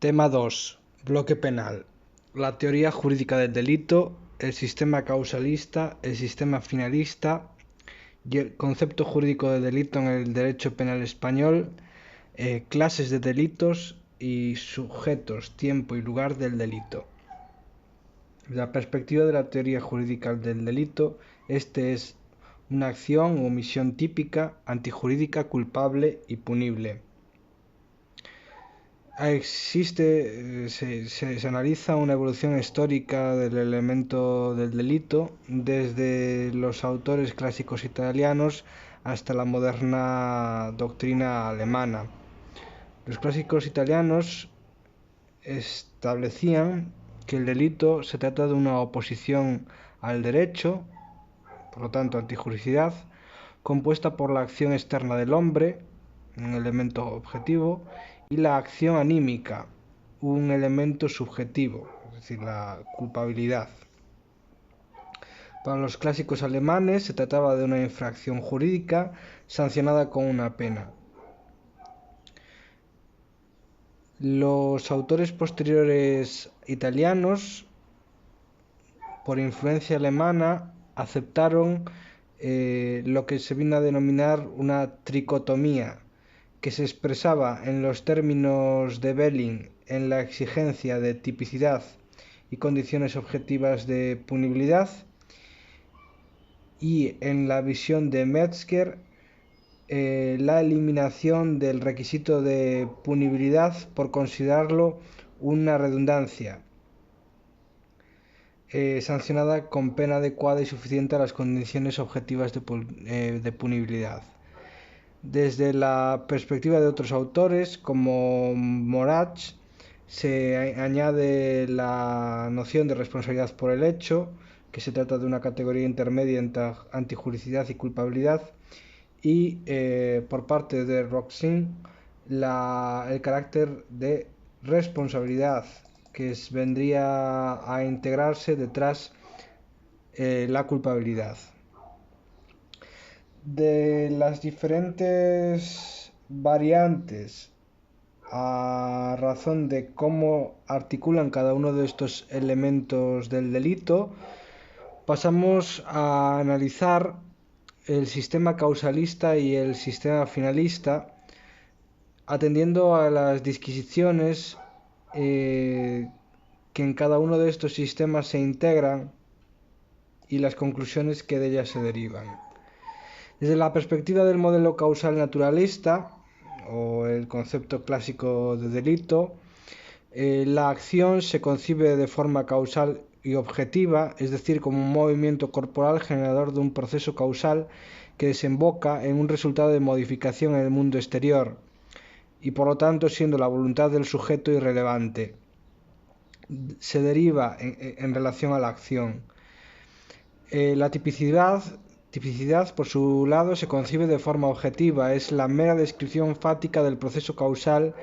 Tema 2. Bloque penal. La teoría jurídica del delito, el sistema causalista, el sistema finalista y el concepto jurídico de delito en el derecho penal español, clases de delitos y sujetos, tiempo y lugar del delito. Desde la perspectiva de la teoría jurídica del delito, este es una acción o omisión típica, antijurídica, culpable y punible. Se analiza una evolución histórica del elemento del delito desde los autores clásicos italianos hasta la moderna doctrina alemana. Los clásicos italianos establecían que el delito se trata de una oposición al derecho, por lo tanto antijuricidad, compuesta por la acción externa del hombre, un elemento objetivo, y la acción anímica, un elemento subjetivo, es decir, la culpabilidad. Para los clásicos alemanes se trataba de una infracción jurídica sancionada con una pena. Los autores posteriores italianos, por influencia alemana, aceptaron lo que se vino a denominar una tricotomía, que se expresaba en los términos de Belling en la exigencia de tipicidad y condiciones objetivas de punibilidad, y en la visión de Metzger la eliminación del requisito de punibilidad por considerarlo una redundancia sancionada con pena adecuada y suficiente a las condiciones objetivas de punibilidad. Desde la perspectiva de otros autores, como Morach, se añade la noción de responsabilidad por el hecho, que se trata de una categoría intermedia entre antijuricidad y culpabilidad, y por parte de Roxin el carácter de responsabilidad, que vendría a integrarse detrás la culpabilidad. De las diferentes variantes a razón de cómo articulan cada uno de estos elementos del delito, pasamos a analizar el sistema causalista y el sistema finalista, atendiendo a las disquisiciones que en cada uno de estos sistemas se integran y las conclusiones que de ellas se derivan. Desde la perspectiva del modelo causal naturalista, o el concepto clásico de delito, la acción se concibe de forma causal y objetiva, es decir, como un movimiento corporal generador de un proceso causal que desemboca en un resultado de modificación en el mundo exterior, y por lo tanto siendo la voluntad del sujeto irrelevante. Se deriva en relación a la acción. La tipicidad, por su lado, se concibe de forma objetiva, es la mera descripción fática del proceso causal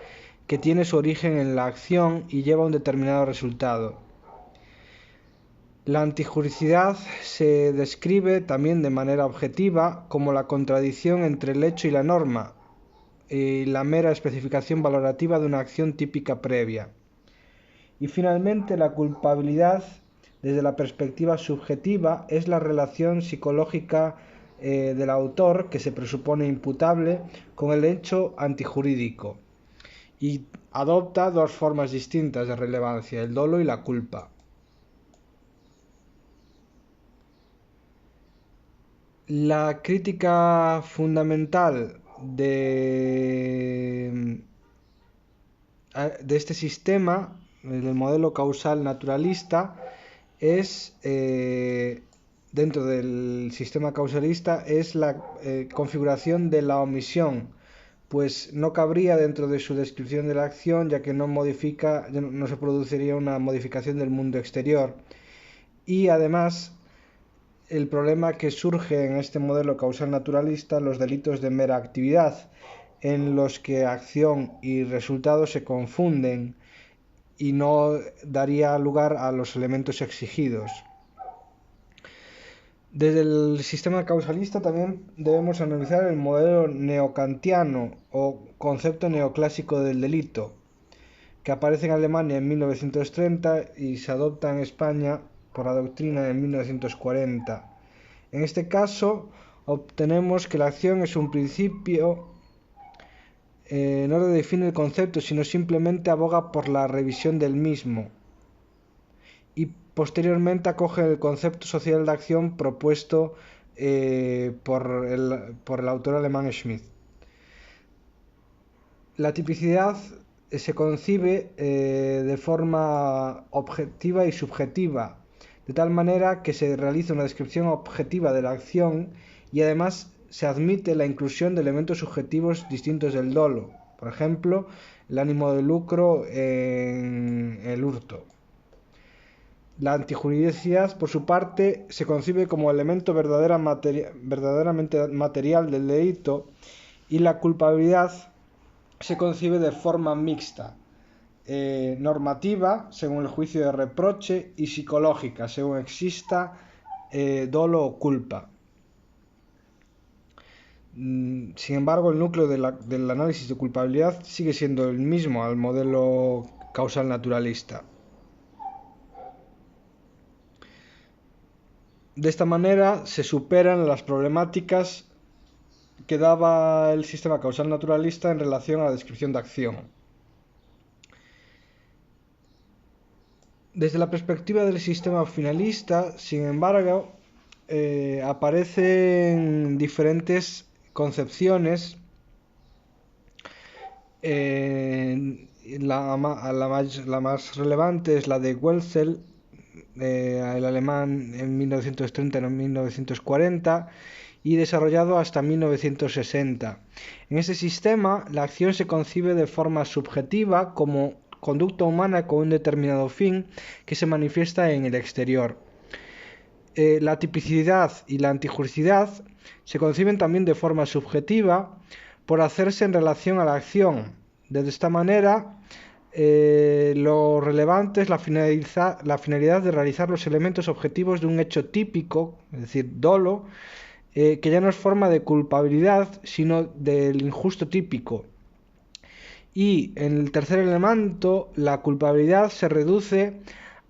que tiene su origen en la acción y lleva a un determinado resultado. La antijuricidad se describe también de manera objetiva como la contradicción entre el hecho y la norma, y la mera especificación valorativa de una acción típica previa. Y finalmente la culpabilidad, desde la perspectiva subjetiva, es la relación psicológica del autor que se presupone imputable con el hecho antijurídico y adopta dos formas distintas de relevancia, el dolo y la culpa. La crítica fundamental de este sistema, del modelo causal naturalista, es, dentro del sistema causalista, es la configuración de la omisión, pues no cabría dentro de su descripción de la acción, ya que no se produciría una modificación del mundo exterior. Y además, el problema que surge en este modelo causal naturalista, los delitos de mera actividad, en los que acción y resultado se confunden y no daría lugar a los elementos exigidos. Desde el sistema causalista también debemos analizar el modelo neokantiano o concepto neoclásico del delito, que aparece en Alemania en 1930 y se adopta en España por la doctrina en 1940. En este caso, obtenemos que la acción es un principio, no redefine el concepto, sino simplemente aboga por la revisión del mismo, y posteriormente acoge el concepto social de acción propuesto por el autor alemán Schmidt. La tipicidad se concibe de forma objetiva y subjetiva, de tal manera que se realiza una descripción objetiva de la acción y además se admite la inclusión de elementos subjetivos distintos del dolo, por ejemplo, el ánimo de lucro en el hurto. La antijuridicidad, por su parte, se concibe como elemento verdaderamente material del delito, y la culpabilidad se concibe de forma mixta, normativa, según el juicio de reproche, y psicológica, según exista dolo o culpa. Sin embargo, el núcleo del análisis de culpabilidad sigue siendo el mismo al modelo causal naturalista. De esta manera se superan las problemáticas que daba el sistema causal naturalista en relación a la descripción de acción. Desde la perspectiva del sistema finalista, sin embargo, aparecen diferentes concepciones. La más relevante es la de Welzel, el alemán, en 1930 y 1940, y desarrollado hasta 1960. En este sistema, la acción se concibe de forma subjetiva como conducta humana con un determinado fin que se manifiesta en el exterior. La tipicidad y la antijuricidad se conciben también de forma subjetiva por hacerse en relación a la acción. De esta manera, lo relevante es la finalidad de realizar los elementos objetivos de un hecho típico, es decir, dolo, que ya no es forma de culpabilidad, sino del injusto típico. Y en el tercer elemento, la culpabilidad se reduce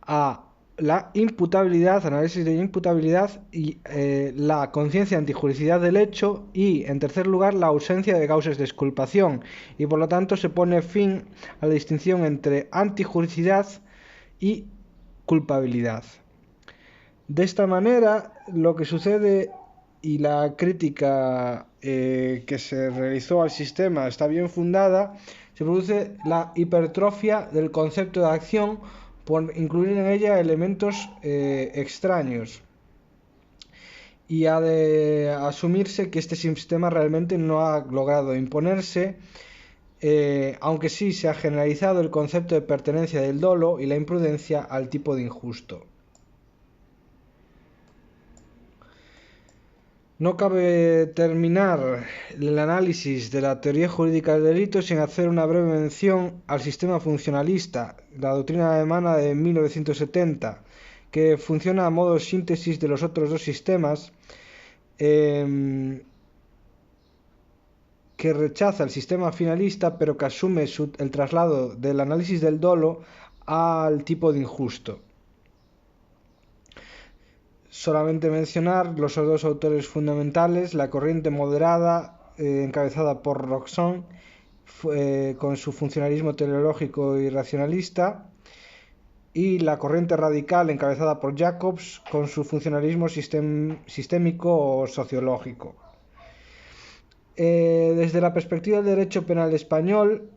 a la imputabilidad, análisis de imputabilidad y la conciencia antijuricidad del hecho, y en tercer lugar la ausencia de causas de exculpación, y por lo tanto se pone fin a la distinción entre antijuricidad y culpabilidad. De esta manera, lo que sucede, y la crítica que se realizó al sistema está bien fundada, se produce la hipertrofia del concepto de acción por incluir en ella elementos extraños, y ha de asumirse que este sistema realmente no ha logrado imponerse, aunque sí se ha generalizado el concepto de pertenencia del dolo y la imprudencia al tipo de injusto. No cabe terminar el análisis de la teoría jurídica del delito sin hacer una breve mención al sistema funcionalista, la doctrina alemana de 1970, que funciona a modo de síntesis de los otros dos sistemas, que rechaza el sistema finalista, pero que asume el traslado del análisis del dolo al tipo de injusto. Solamente mencionar los dos autores fundamentales: la corriente moderada, encabezada por Roxon, con su funcionalismo teleológico y racionalista, y la corriente radical, encabezada por Jacobs, con su funcionalismo sistémico o sociológico. Desde la perspectiva del derecho penal español,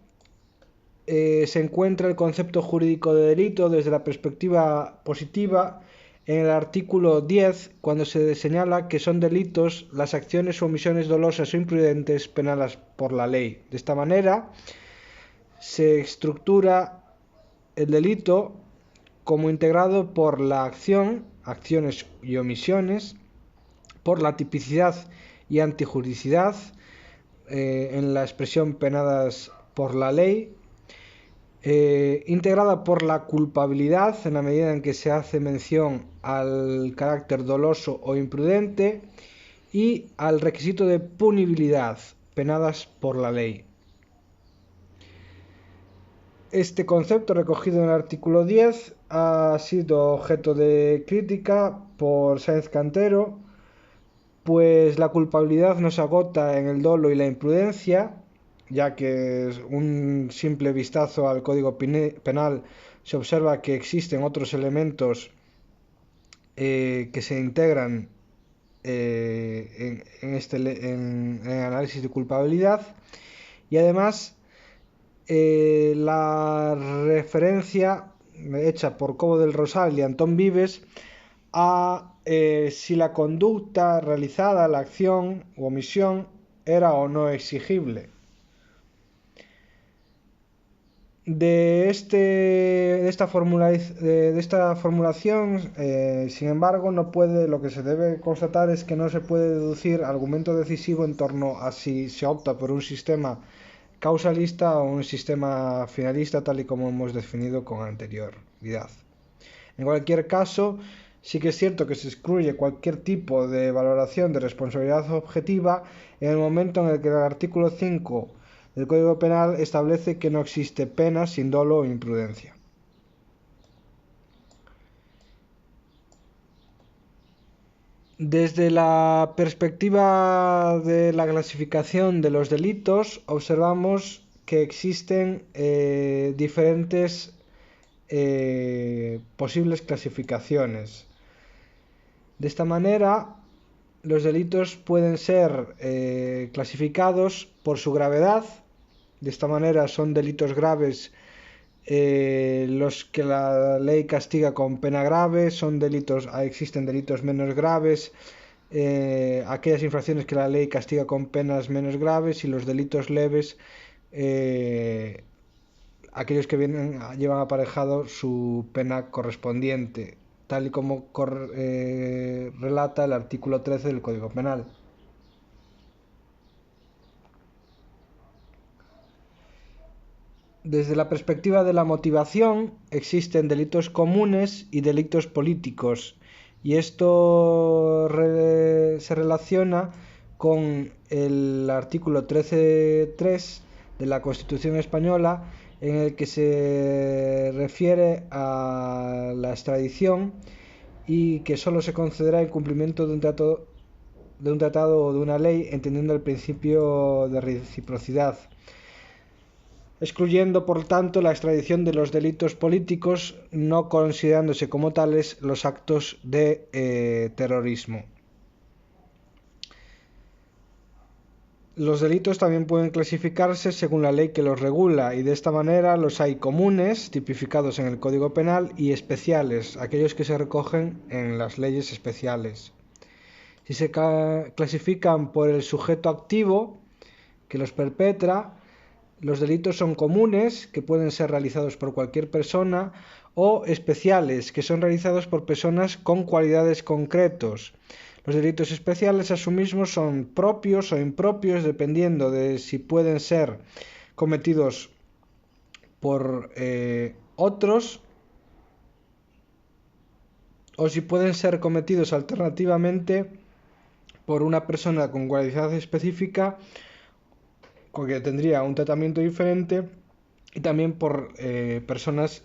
se encuentra el concepto jurídico de delito desde la perspectiva positiva en el artículo 10, cuando se señala que son delitos las acciones o omisiones dolosas o imprudentes penadas por la ley. De esta manera se estructura el delito como integrado por la acción, acciones y omisiones, por la tipicidad y antijuridicidad, en la expresión penadas por la ley, integrada por la culpabilidad en la medida en que se hace mención al carácter doloso o imprudente, y al requisito de punibilidad, penadas por la ley. Este concepto, recogido en el artículo 10, ha sido objeto de crítica por Sáenz Cantero, pues la culpabilidad no se agota en el dolo y la imprudencia, ya que un simple vistazo al Código Penal se observa que existen otros elementos que se integran en el análisis de culpabilidad, y además la referencia hecha por Cobo del Rosal y Antón Vives a si la conducta realizada, la acción u omisión, era o no exigible. De esta formulación, sin embargo, lo que se debe constatar es que no se puede deducir argumento decisivo en torno a si se opta por un sistema causalista o un sistema finalista, tal y como hemos definido con anterioridad. En cualquier caso, sí que es cierto que se excluye cualquier tipo de valoración de responsabilidad objetiva en el momento en el que el artículo 5 del Código Penal establece que no existe pena sin dolo o imprudencia. Desde la perspectiva de la clasificación de los delitos, observamos que existen diferentes posibles clasificaciones. De esta manera, los delitos pueden ser clasificados por su gravedad. De esta manera son delitos graves los que la ley castiga con pena grave, existen delitos menos graves, aquellas infracciones que la ley castiga con penas menos graves, y los delitos leves, aquellos que llevan aparejado su pena correspondiente, tal y como relata el artículo 13 del Código Penal. Desde la perspectiva de la motivación, existen delitos comunes y delitos políticos, y esto se relaciona con el artículo 13.3 de la Constitución española, en el que se refiere a la extradición y que solo se concederá en cumplimiento de un tratado o de una ley, entendiendo el principio de reciprocidad, excluyendo por tanto la extradición de los delitos políticos, no considerándose como tales los actos de terrorismo. Los delitos también pueden clasificarse según la ley que los regula, y de esta manera los hay comunes, tipificados en el Código Penal, y especiales, aquellos que se recogen en las leyes especiales. Si se clasifican por el sujeto activo que los perpetra, los delitos son comunes, que pueden ser realizados por cualquier persona, o especiales, que son realizados por personas con cualidades concretos. Los delitos especiales asimismo son propios o impropios, dependiendo de si pueden ser cometidos por otros, o si pueden ser cometidos alternativamente por una persona con cualidad específica, que tendría un tratamiento diferente, y también por personas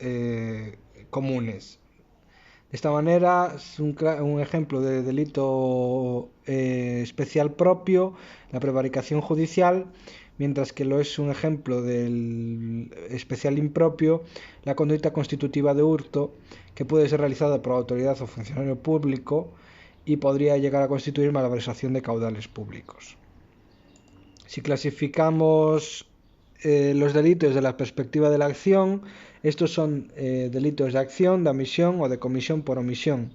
comunes. De esta manera, es un ejemplo de delito especial propio, la prevaricación judicial, mientras que lo es un ejemplo del especial impropio, la conducta constitutiva de hurto, que puede ser realizada por autoridad o funcionario público y podría llegar a constituir malversación de caudales públicos. Si clasificamos los delitos desde la perspectiva de la acción, estos son delitos de acción, de omisión o de comisión por omisión.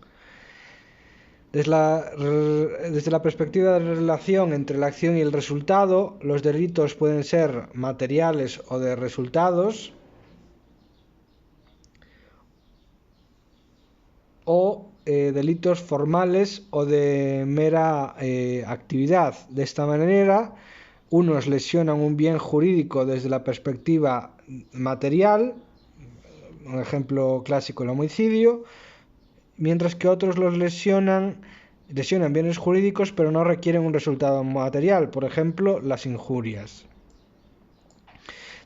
Desde la perspectiva de la relación entre la acción y el resultado, los delitos pueden ser materiales o de resultados, o delitos formales o de mera actividad. De esta manera, unos lesionan un bien jurídico desde la perspectiva material, un ejemplo clásico, el homicidio, mientras que otros los lesionan bienes jurídicos, pero no requieren un resultado material, por ejemplo, las injurias.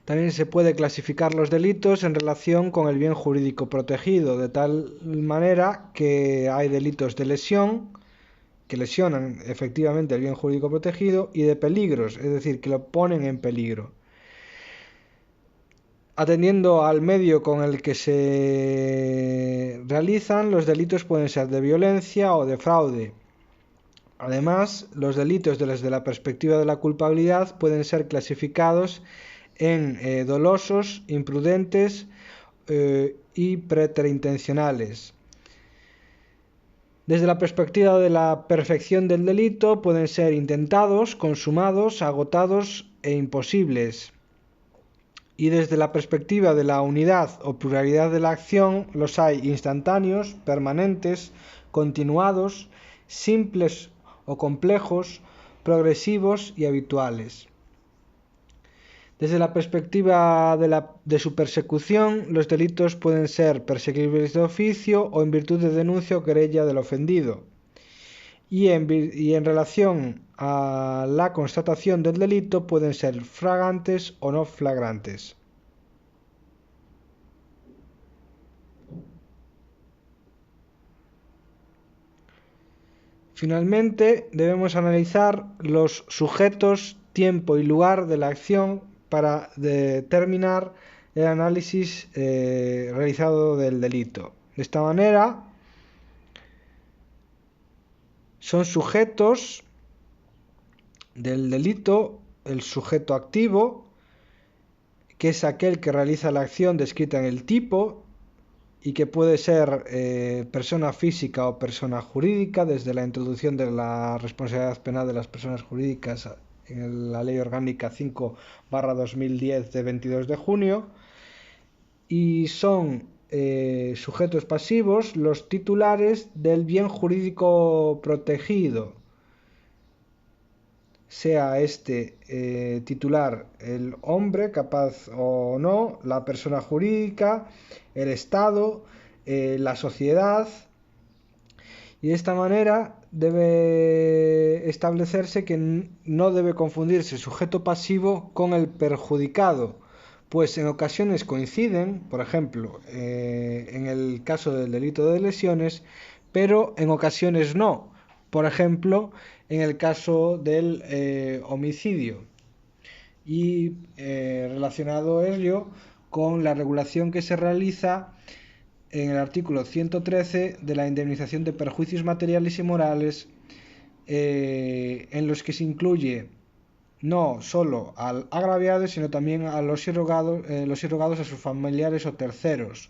También se puede clasificar los delitos en relación con el bien jurídico protegido, de tal manera que hay delitos de lesión, que lesionan efectivamente el bien jurídico protegido, y de peligros, es decir, que lo ponen en peligro. Atendiendo al medio con el que se realizan, los delitos pueden ser de violencia o de fraude. Además, los delitos desde la perspectiva de la culpabilidad pueden ser clasificados en dolosos, imprudentes y preterintencionales. Desde la perspectiva de la perfección del delito pueden ser intentados, consumados, agotados e imposibles. Y desde la perspectiva de la unidad o pluralidad de la acción los hay instantáneos, permanentes, continuados, simples o complejos, progresivos y habituales. Desde la perspectiva de su persecución, los delitos pueden ser perseguibles de oficio o en virtud de denuncia o querella del ofendido. Y en relación a la constatación del delito pueden ser flagrantes o no flagrantes. Finalmente, debemos analizar los sujetos, tiempo y lugar de la acción para determinar el análisis realizado del delito. De esta manera, son sujetos del delito el sujeto activo, que es aquel que realiza la acción descrita en el tipo y que puede ser persona física o persona jurídica, desde la introducción de la responsabilidad penal de las personas jurídicas en la Ley Orgánica 5/2010 de 22 de junio, y son sujetos pasivos los titulares del bien jurídico protegido, sea este titular el hombre, capaz o no, la persona jurídica, el Estado, la sociedad. Y de esta manera debe establecerse que no debe confundirse el sujeto pasivo con el perjudicado, pues en ocasiones coinciden, por ejemplo, en el caso del delito de lesiones, pero en ocasiones no, por ejemplo, en el caso del homicidio. Y relacionado ello con la regulación que se realiza en el artículo 113 de la indemnización de perjuicios materiales y morales, en los que se incluye no solo al agraviado, sino también a los irrogados, a sus familiares o terceros.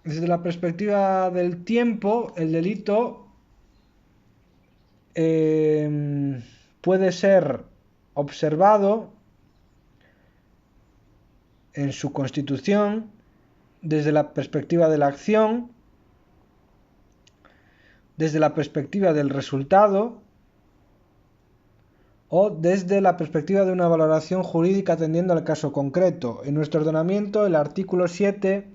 Desde la perspectiva del tiempo, el delito puede ser observado en su constitución desde la perspectiva de la acción, desde la perspectiva del resultado o desde la perspectiva de una valoración jurídica atendiendo al caso concreto. En nuestro ordenamiento, el artículo 7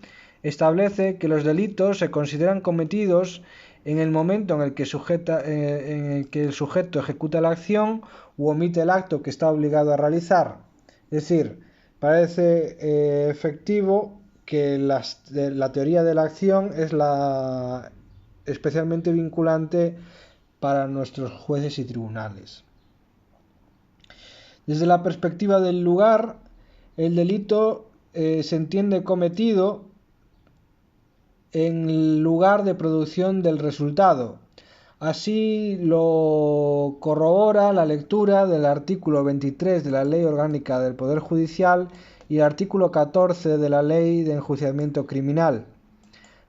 establece que los delitos se consideran cometidos en el momento en el que el sujeto ejecuta la acción u omite el acto que está obligado a realizar. Es decir, parece efectivo que la teoría de la acción es la especialmente vinculante para nuestros jueces y tribunales. Desde la perspectiva del lugar, el delito se entiende cometido en el lugar de producción del resultado. Así lo corrobora la lectura del artículo 23 de la Ley Orgánica del Poder Judicial y el artículo 14 de la Ley de Enjuiciamiento Criminal.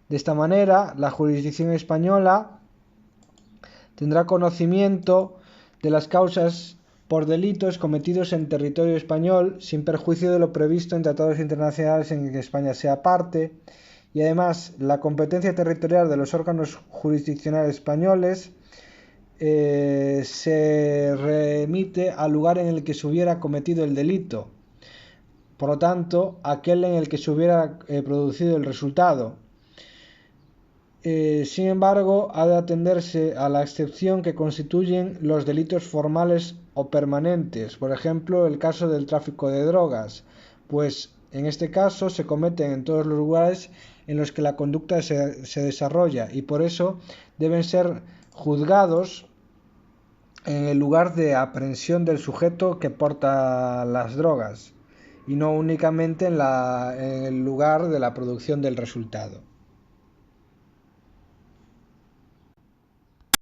De esta manera, la jurisdicción española tendrá conocimiento de las causas por delitos cometidos en territorio español, sin perjuicio de lo previsto en tratados internacionales en que España sea parte, y además la competencia territorial de los órganos jurisdiccionales españoles se remite al lugar en el que se hubiera cometido el delito, por lo tanto, aquel en el que se hubiera producido el resultado. Sin embargo, ha de atenderse a la excepción que constituyen los delitos formales o permanentes, por ejemplo, el caso del tráfico de drogas, pues en este caso se cometen en todos los lugares en los que la conducta se desarrolla y por eso deben ser juzgados en el lugar de aprehensión del sujeto que porta las drogas y no únicamente en el lugar de la producción del resultado.